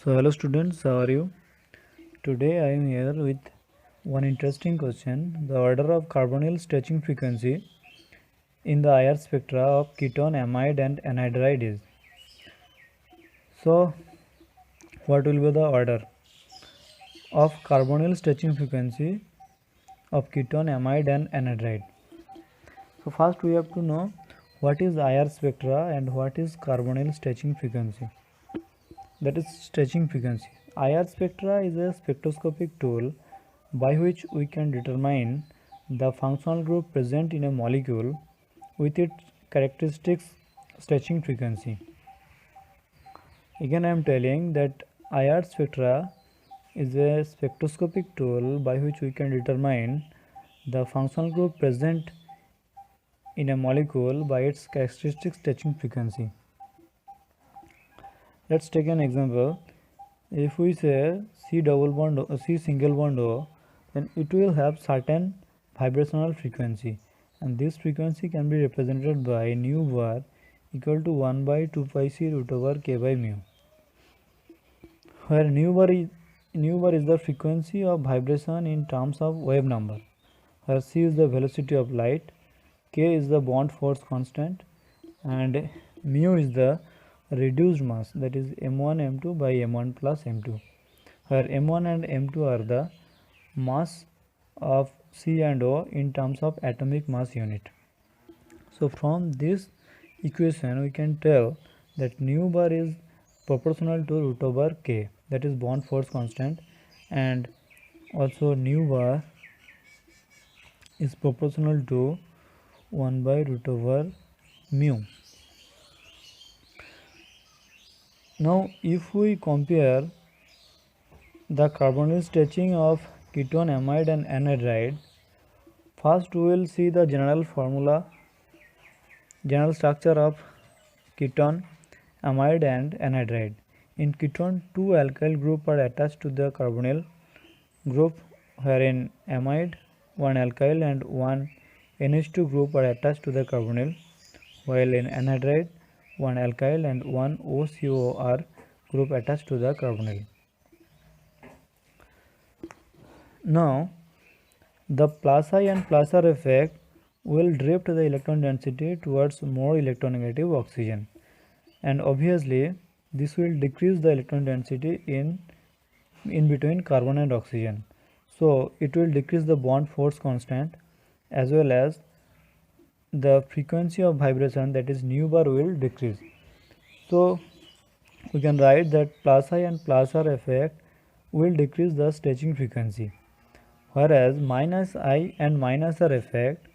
So hello students, how are you? Today I am here with one interesting question. The order of carbonyl stretching frequency in the IR spectra of ketone, amide and anhydride is. So what will be the order of carbonyl stretching frequency of ketone, amide and anhydride? So first we have to know what is IR spectra and what is carbonyl stretching frequency. That is stretching frequency. IR spectra is a spectroscopic tool by which we can determine the functional group present in a molecule with its characteristics stretching frequency. Again I am telling that IR spectra is a spectroscopic tool by which we can determine the functional group present in a molecule by its characteristics stretching frequency. Let's take an example. If we say C double bond C single bond O, then it will have certain vibrational frequency, and this frequency can be represented by nu bar equal to 1 by 2 pi c root over k by mu, where nu bar is the frequency of vibration in terms of wave number, where c is the velocity of light, k is the bond force constant, and mu is the reduced mass, that is m1 m2 by m1 plus m2, where m1 and m2 are the mass of C and O in terms of atomic mass unit. So from this equation we can tell that nu bar is proportional to root over k, that is bond force constant, and also nu bar is proportional to 1 by root over mu. Now if we compare the carbonyl stretching of ketone, amide and anhydride, first we will see the general structure of ketone, amide and anhydride. In ketone, two alkyl groups are attached to the carbonyl group, wherein amide, one alkyl and one NH2 group are attached to the carbonyl, while in anhydride, one alkyl and one OCOR group attached to the carbonyl. Now, the plus I and plus R effect will drift the electron density towards more electronegative oxygen, and obviously this will decrease the electron density in between carbon and oxygen. So it will decrease the bond force constant as well as the frequency of vibration, that is nu bar, will decrease. So we can write that plus I and plus R effect will decrease the stretching frequency, whereas minus I and minus R effect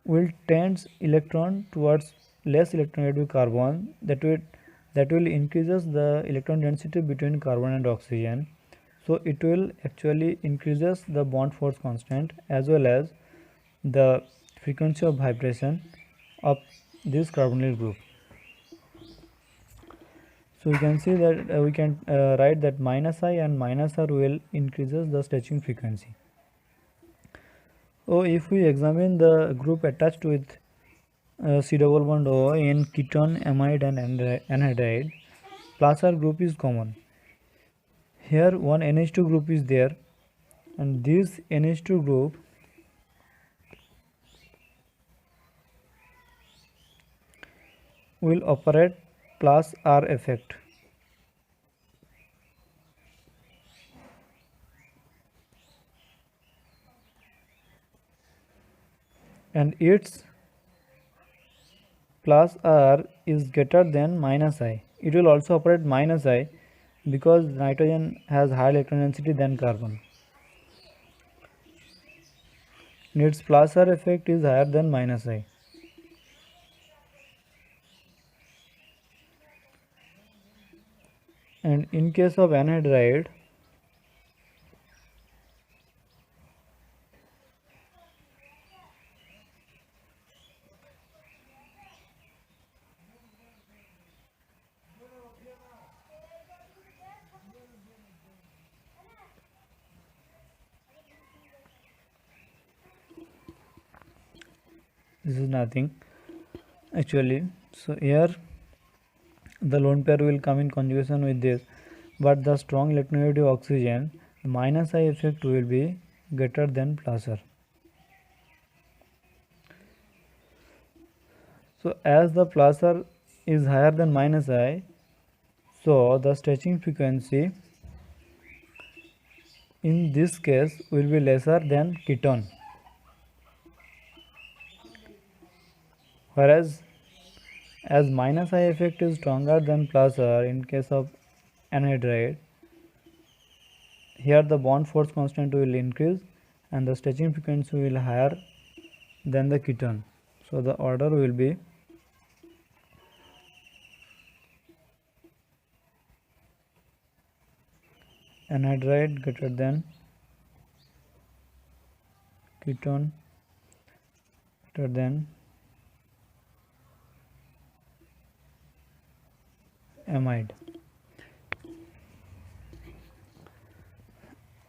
will tend electron towards less electronegative carbon, that will increases the electron density between carbon and oxygen. So it will actually increases the bond force constant as well as the frequency of vibration of this carbonyl group. So we can see that we can write that minus I and minus R will increases the stretching frequency. So if we examine the group attached with C double bond O in ketone, amide and anhydride, plus R group is common. Here one NH2 group is there, and this NH2 group will operate plus R effect. And its plus R is greater than minus I. It will also operate minus I because nitrogen has higher electron density than carbon. And its plus R effect is higher than minus I. And in case of anhydride, this is nothing actually. So here the lone pair will come in conjugation with this, but the strong electronegativity of oxygen, the minus I effect will be greater than plus R. So as the plus R is higher than minus I, so the stretching frequency in this case will be lesser than ketone, whereas as minus I effect is stronger than plus R in case of anhydride, here the bond force constant will increase and the stretching frequency will higher than the ketone. So the order will be anhydride greater than ketone greater than amide.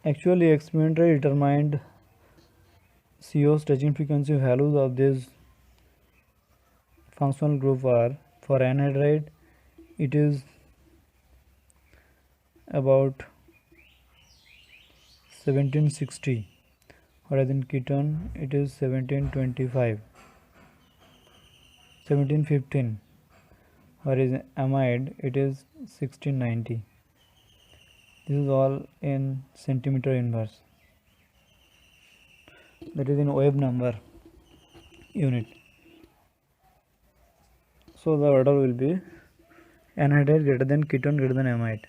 Actually, experimentally determined CO stretching frequency values of this functional group are: for anhydride it is about 1760, whereas in ketone it is 1725, 1715, whereas in amide it is 1690. This is all in centimeter inverse, that is in wave number unit. So the order will be anhydride greater than ketone greater than amide.